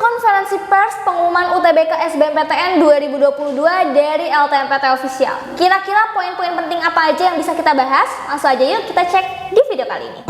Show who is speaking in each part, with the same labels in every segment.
Speaker 1: konferensi pers pengumuman UTBK SBMPTN 2022 dari LTMPT Official. Kira-kira poin-poin penting apa aja yang bisa kita bahas? Langsung aja yuk kita cek di video kali ini.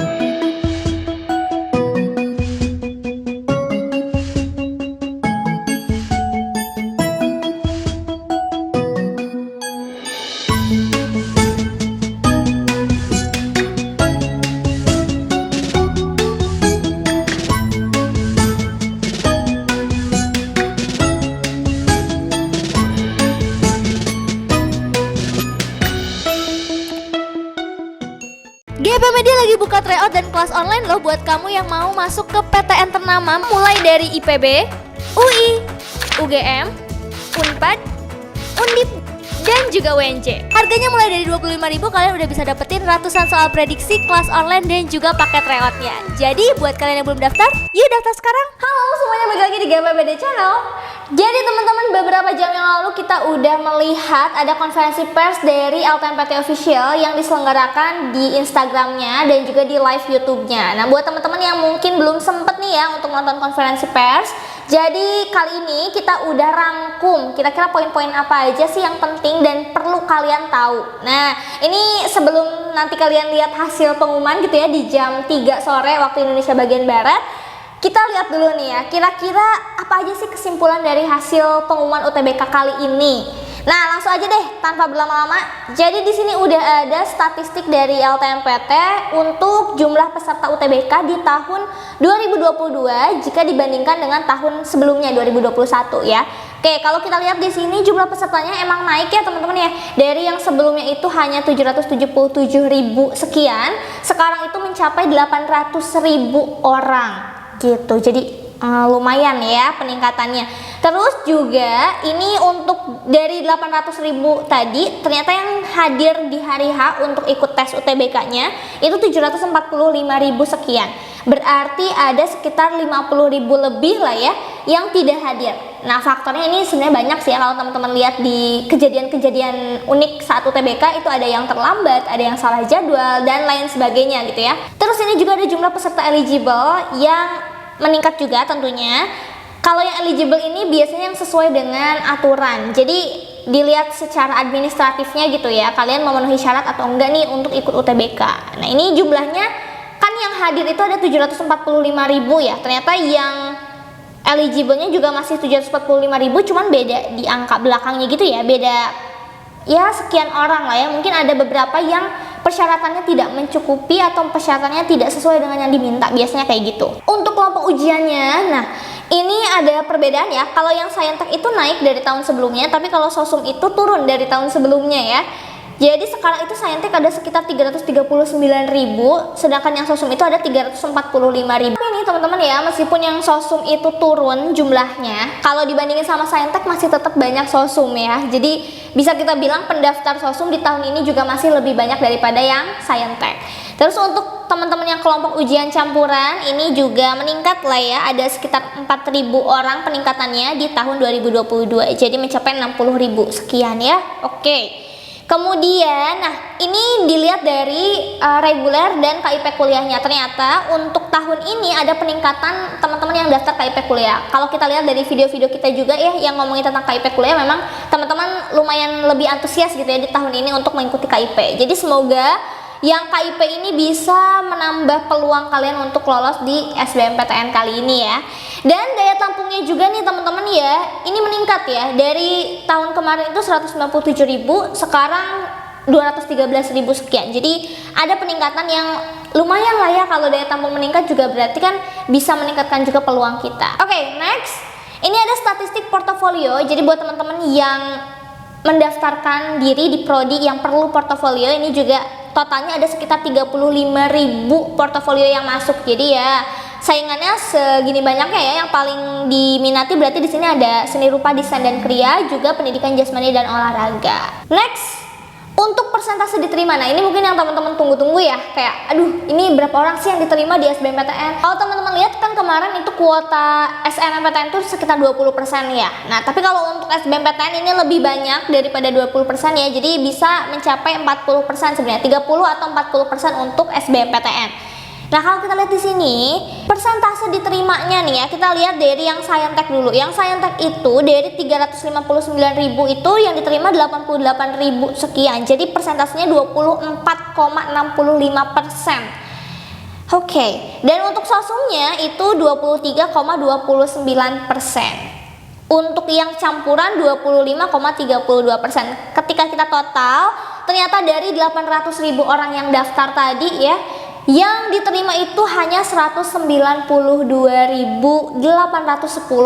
Speaker 1: GP Media lagi buka tryout dan kelas online loh buat kamu yang mau masuk ke PTN ternama mulai dari IPB, UI, UGM, Unpad, Undip, dan juga UNJ. Harganya mulai dari 25.000, kalian udah bisa dapetin ratusan soal prediksi, kelas online, dan juga paket tryoutnya. Jadi buat kalian yang belum daftar, yuk daftar sekarang. Halo semuanya, balik lagi di GP Media Channel. Jadi teman-teman, beberapa jam yang lalu kita udah melihat ada konferensi pers dari LTMPT Official yang diselenggarakan di Instagramnya dan juga di live YouTube-nya. Nah, buat teman-teman yang mungkin belum sempet nih ya untuk nonton konferensi pers, jadi kali ini kita udah rangkum kira-kira poin-poin apa aja sih yang penting dan perlu kalian tahu. Nah, ini sebelum nanti kalian lihat hasil pengumuman gitu ya di jam 3 sore waktu Indonesia bagian Barat, kita lihat dulu nih ya, kira-kira apa aja sih kesimpulan dari hasil pengumuman UTBK kali ini. Nah, langsung aja deh tanpa berlama-lama. Jadi di sini udah ada statistik dari LTMPT untuk jumlah peserta UTBK di tahun 2022 jika dibandingkan dengan tahun sebelumnya 2021 ya. Oke, kalau kita lihat di sini jumlah pesertanya emang naik ya teman-teman ya. Dari yang sebelumnya itu hanya 777.000 sekian, sekarang itu mencapai 800.000 orang. Gitu, jadi lumayan ya peningkatannya. Terus juga ini untuk dari 800.000 tadi, ternyata yang hadir di hari H untuk ikut tes UTBK-nya itu 745.000 sekian. Berarti ada sekitar 50.000 lebih lah ya yang tidak hadir. Nah, faktornya ini sebenarnya banyak sih ya, kalau teman-teman lihat di kejadian-kejadian unik saat UTBK itu ada yang terlambat, ada yang salah jadwal dan lain sebagainya gitu ya. Terus ini juga ada jumlah peserta eligible yang meningkat juga tentunya. Kalau yang eligible ini biasanya yang sesuai dengan aturan. Jadi dilihat secara administratifnya gitu ya, kalian memenuhi syarat atau enggak nih untuk ikut UTBK. Nah, ini jumlahnya kan yang hadir itu ada 745.000 ya. Ternyata yang eligible-nya juga masih 745.000, cuman beda di angka belakangnya gitu ya, beda ya sekian orang lah ya. Mungkin ada beberapa yang persyaratannya tidak mencukupi atau persyaratannya tidak sesuai dengan yang diminta, biasanya kayak gitu. Untuk kelompok ujiannya, nah ini ada perbedaan ya. Kalau yang Saintek itu naik dari tahun sebelumnya, tapi kalau Sosum itu turun dari tahun sebelumnya ya. Jadi sekarang itu Saintek ada sekitar 339.000, sedangkan yang Sosum itu ada 345.000. Tapi ini teman-teman ya, meskipun yang Sosum itu turun jumlahnya, kalau dibandingin sama Saintek masih tetap banyak Sosum ya. Jadi bisa kita bilang pendaftar Sosum di tahun ini juga masih lebih banyak daripada yang Saintek. Terus untuk teman-teman yang kelompok ujian campuran ini juga meningkat lah ya, ada sekitar 4.000 orang peningkatannya di tahun 2022. Jadi mencapai 60.000 sekian ya. Oke. Kemudian, nah ini dilihat dari reguler dan KIP kuliahnya. Ternyata untuk tahun ini ada peningkatan teman-teman yang daftar KIP kuliah. Kalau kita lihat dari video-video kita juga ya yang ngomongin tentang KIP kuliah, memang teman-teman lumayan lebih antusias gitu ya di tahun ini untuk mengikuti KIP. Jadi semoga yang KIP ini bisa menambah peluang kalian untuk lolos di SBMPTN kali ini ya. Dan daya tampungnya juga nih teman-teman ya, ini meningkat ya. Dari tahun kemarin itu 197.000, sekarang 213.000 sekian. Jadi ada peningkatan yang lumayan lah ya. Kalau daya tampung meningkat juga berarti kan bisa meningkatkan juga peluang kita. Oke, next. Ini ada statistik portofolio. Jadi buat teman-teman yang mendaftarkan diri di prodi yang perlu portofolio, ini juga totalnya ada sekitar 35.000 portofolio yang masuk. Jadi ya saingannya segini banyaknya ya. Yang paling diminati berarti di sini ada seni rupa, desain dan kriya, juga pendidikan jasmani dan olahraga. Next, untuk persentase diterima. Nah, ini mungkin yang teman-teman tunggu-tunggu ya, kayak aduh ini berapa orang sih yang diterima di SBMPTN. Kalau teman-teman lihat kan kemarin itu kuota SNMPTN itu sekitar 20% ya. Nah, tapi kalau untuk SBMPTN ini lebih banyak daripada 20% ya. Jadi bisa mencapai 40% sebenarnya, 30 atau 40% untuk SBMPTN. Nah, kalau kita lihat di sini, persentase diterimanya nih ya, kita lihat dari yang Saintek dulu. Yang Saintek itu dari 359.000 itu yang diterima 88.000 sekian. Jadi persentasenya 24,65%. Oke, dan untuk sosumnya itu 23,29%. Untuk yang campuran 25,32%. Ketika kita total, ternyata dari 800.000 orang yang daftar tadi ya, yang diterima itu hanya 192.810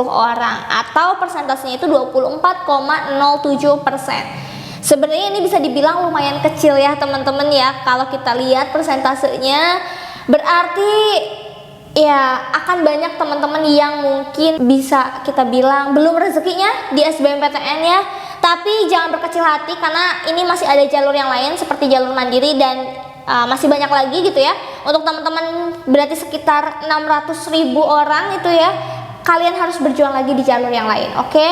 Speaker 1: orang, atau persentasenya itu 24,07%. Sebenarnya ini bisa dibilang lumayan kecil ya teman-teman ya. Kalau kita lihat persentasenya, berarti ya akan banyak teman-teman yang mungkin bisa kita bilang belum rezekinya di SBMPTN ya. Tapi jangan berkecil hati, karena ini masih ada jalur yang lain seperti jalur mandiri dan masih banyak lagi gitu ya. Untuk teman-teman berarti sekitar 600.000 orang itu ya, kalian harus berjuang lagi di jalur yang lain, oke?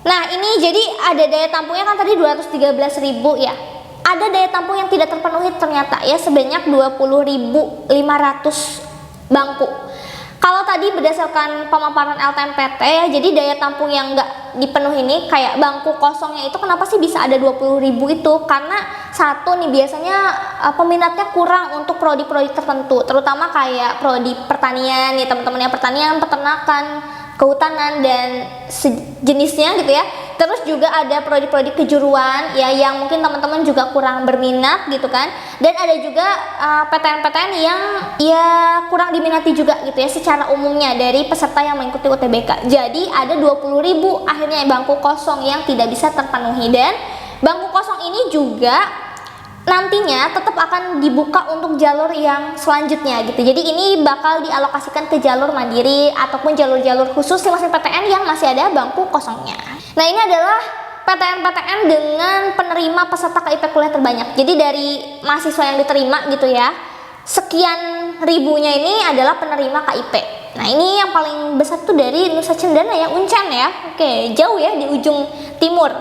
Speaker 1: Nah, ini jadi ada daya tampungnya kan tadi 213.000 ya. Ada daya tampung yang tidak terpenuhi ternyata ya, sebanyak 20.500 bangku. Kalau tadi berdasarkan pemaparan LTMPT ya, jadi daya tampung yang nggak dipenuhi ini kayak bangku kosongnya itu kenapa sih bisa ada 20.000 itu? Karena satu nih, biasanya peminatnya kurang untuk prodi-prodi tertentu, terutama kayak prodi pertanian nih teman-teman, yang pertanian, peternakan, kehutanan dan sejenisnya gitu ya. Terus juga ada prodi-prodi kejuruan ya, yang mungkin teman-teman juga kurang berminat gitu kan. Dan ada juga PTN-PTN yang ya kurang diminati juga gitu ya secara umumnya dari peserta yang mengikuti UTBK. Jadi ada 20.000 akhirnya bangku kosong yang tidak bisa terpenuhi, dan bangku kosong ini juga nantinya tetap akan dibuka untuk jalur yang selanjutnya gitu. Jadi ini bakal dialokasikan ke jalur mandiri ataupun jalur-jalur khusus masing-masing PTN yang masih ada bangku kosongnya. Nah, ini adalah PTN-PTN dengan penerima peserta KIP kuliah terbanyak. Jadi dari mahasiswa yang diterima gitu ya, sekian ribunya ini adalah penerima KIP. Nah, ini yang paling besar tuh dari Nusa Cendana ya, Uncen ya. Oke, jauh ya di ujung timur.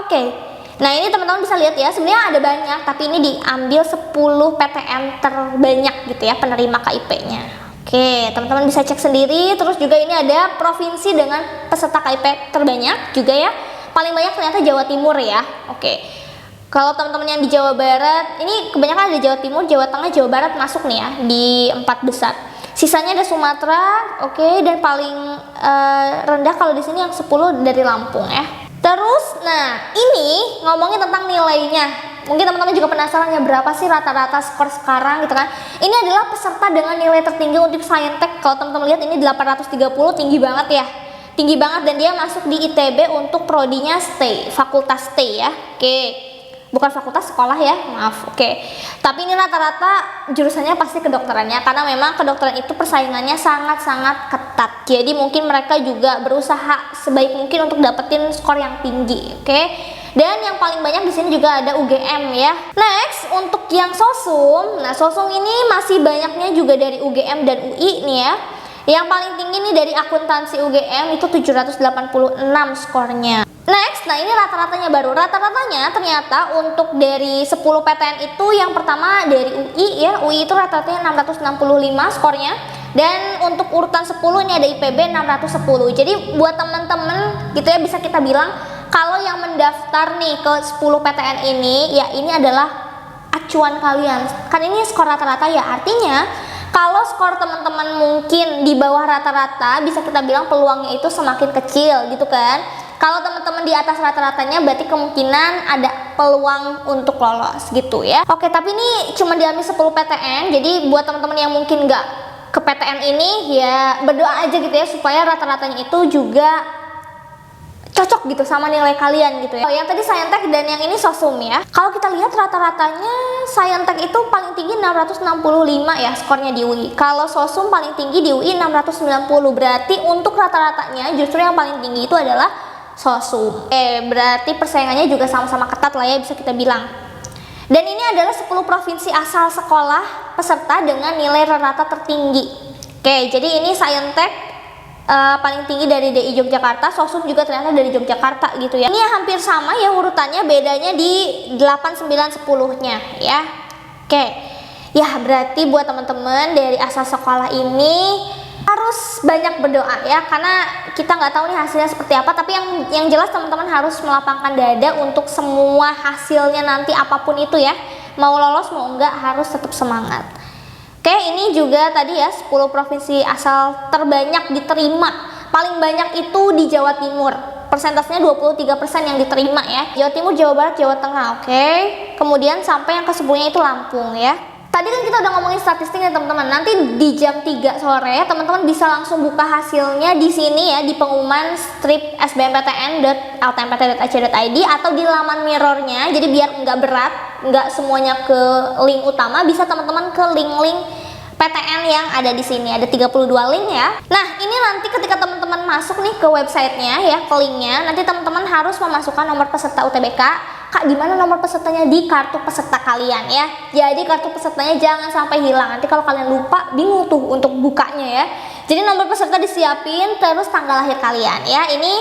Speaker 1: Oke. Nah, ini teman-teman bisa lihat ya, sebenarnya ada banyak, tapi ini diambil 10 PTN terbanyak gitu ya penerima KIP-nya. Oke, teman-teman bisa cek sendiri. Terus juga ini ada provinsi dengan peserta KIP terbanyak juga ya. Paling banyak ternyata Jawa Timur ya. Oke. Kalau teman-teman yang di Jawa Barat, ini kebanyakan ada Jawa Timur, Jawa Tengah, Jawa Barat masuk nih ya di 4 besar. Sisanya ada Sumatera, oke, dan paling rendah kalau di sini yang 10 dari Lampung ya. Terus, nah ini ngomongin tentang nilainya. Mungkin teman-teman juga penasaran ya, berapa sih rata-rata skor sekarang gitu kan. Ini adalah peserta dengan nilai tertinggi untuk Saintek. Kalau teman-teman lihat ini 830, tinggi banget ya. Tinggi banget, dan dia masuk di ITB untuk prodinya STAY, fakultas STAY ya. Oke. Bukan fakultas sekolah ya, maaf. Oke. Tapi ini rata-rata jurusannya pasti kedokterannya, karena memang kedokteran itu persaingannya sangat-sangat ketat. Jadi mungkin mereka juga berusaha sebaik mungkin untuk dapetin skor yang tinggi, oke? Dan yang paling banyak di sini juga ada UGM ya. Next, untuk yang sosum. Nah, sosum ini masih banyaknya juga dari UGM dan UI nih ya. Yang paling tinggi nih dari akuntansi UGM itu 786 skornya. Next, nah ini rata-ratanya baru. Rata-ratanya ternyata untuk dari 10 PTN itu yang pertama dari UI ya. UI itu rata-ratanya 665 skornya. Dan untuk urutan 10 ini ada IPB 610. Jadi buat teman-teman gitu ya, bisa kita bilang kalau yang mendaftar nih ke 10 PTN ini ya, ini adalah acuan kalian. Kan ini skor rata-rata ya, artinya kalau skor teman-teman mungkin di bawah rata-rata, bisa kita bilang peluangnya itu semakin kecil gitu kan. Kalau teman-teman di atas rata-ratanya berarti kemungkinan ada peluang untuk lolos gitu ya. Oke, tapi ini cuma diambil 10 PTN. Jadi buat teman-teman yang mungkin nggak ke PTN ini ya berdoa aja gitu ya, supaya rata-ratanya itu juga cocok gitu sama nilai kalian gitu ya. Yang tadi Saintek dan yang ini sosum ya. Kalau kita lihat rata-ratanya Saintek itu paling tinggi 665 ya skornya di UI. Kalau sosum paling tinggi di UI 690. Berarti untuk rata-ratanya justru yang paling tinggi itu adalah sosum. Berarti persaingannya juga sama-sama ketat lah ya, bisa kita bilang. Dan ini adalah 10 provinsi asal sekolah peserta dengan nilai rata tertinggi. Oke, jadi ini Saintek paling tinggi dari DI Yogyakarta, sosum juga ternyata dari Yogyakarta gitu ya. Ini hampir sama ya urutannya, bedanya di 8, 9, 10-nya ya. Oke. Ya berarti buat teman-teman dari asal sekolah ini harus banyak berdoa ya, karena kita nggak tahu nih hasilnya seperti apa. Tapi yang jelas teman-teman harus melapangkan dada untuk semua hasilnya nanti apapun itu ya, mau lolos mau enggak harus tetap semangat. Oke, ini juga tadi ya 10 provinsi asal terbanyak diterima. Paling banyak itu di Jawa Timur, persentasenya 23% yang diterima ya. Jawa Timur, Jawa Barat, Jawa Tengah. Oke, kemudian sampai yang ke-10-nya itu Lampung ya. Tadi kan kita udah ngomongin statistiknya teman-teman. Nanti di jam 3 sore teman-teman bisa langsung buka hasilnya di sini ya, di pengumuman strip sbmptn.ltmpt.ac.id atau di laman mirrornya. Jadi biar nggak berat, nggak semuanya ke link utama, bisa teman-teman ke link-link PTN yang ada di sini. Ada 32 link ya. Nah, ini nanti ketika teman-teman masuk nih ke websitenya ya, ke linknya, nanti teman-teman harus memasukkan nomor peserta UTBK. Kak, di mana nomor pesertanya? Di kartu peserta kalian ya. Jadi kartu pesertanya jangan sampai hilang. Nanti kalau kalian lupa, bingung tuh untuk bukanya ya. Jadi nomor peserta disiapin, terus tanggal lahir kalian ya. Ini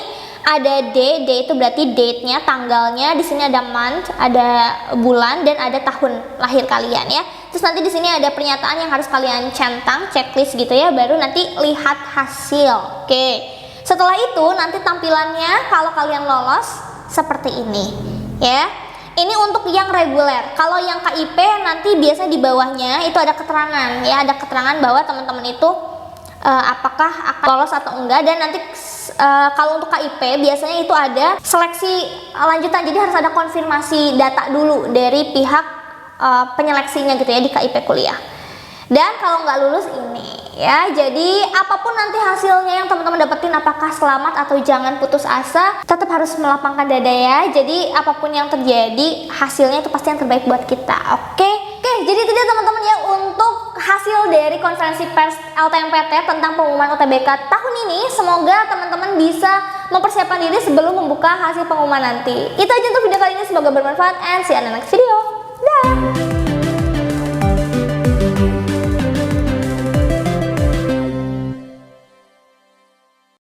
Speaker 1: ada D itu berarti date-nya, tanggalnya. Di sini ada month, ada bulan, dan ada tahun lahir kalian ya. Terus nanti di sini ada pernyataan yang harus kalian centang, checklist gitu ya. Baru nanti lihat hasil. Oke. Setelah itu nanti tampilannya kalau kalian lolos seperti ini ya. Ini untuk yang reguler. Kalau yang KIP nanti biasa di bawahnya itu ada keterangan ya, ada keterangan bahwa teman-teman itu apakah akan lolos atau enggak. Dan nanti kalau untuk KIP biasanya itu ada seleksi lanjutan, jadi harus ada konfirmasi data dulu dari pihak penyeleksinya gitu ya di KIP kuliah. Dan kalau nggak lulus ini ya, jadi apapun nanti hasilnya yang teman-teman dapetin, apakah selamat atau jangan putus asa, tetap harus melapangkan dada ya. Jadi apapun yang terjadi, hasilnya itu pasti yang terbaik buat kita. Oke, jadi itu dia teman-teman ya untuk hasil dari konferensi pers LTMPT tentang pengumuman UTBK tahun ini. Semoga teman-teman bisa mempersiapkan diri sebelum membuka hasil pengumuman nanti. Itu aja untuk video kali ini, semoga bermanfaat and see you on the next video.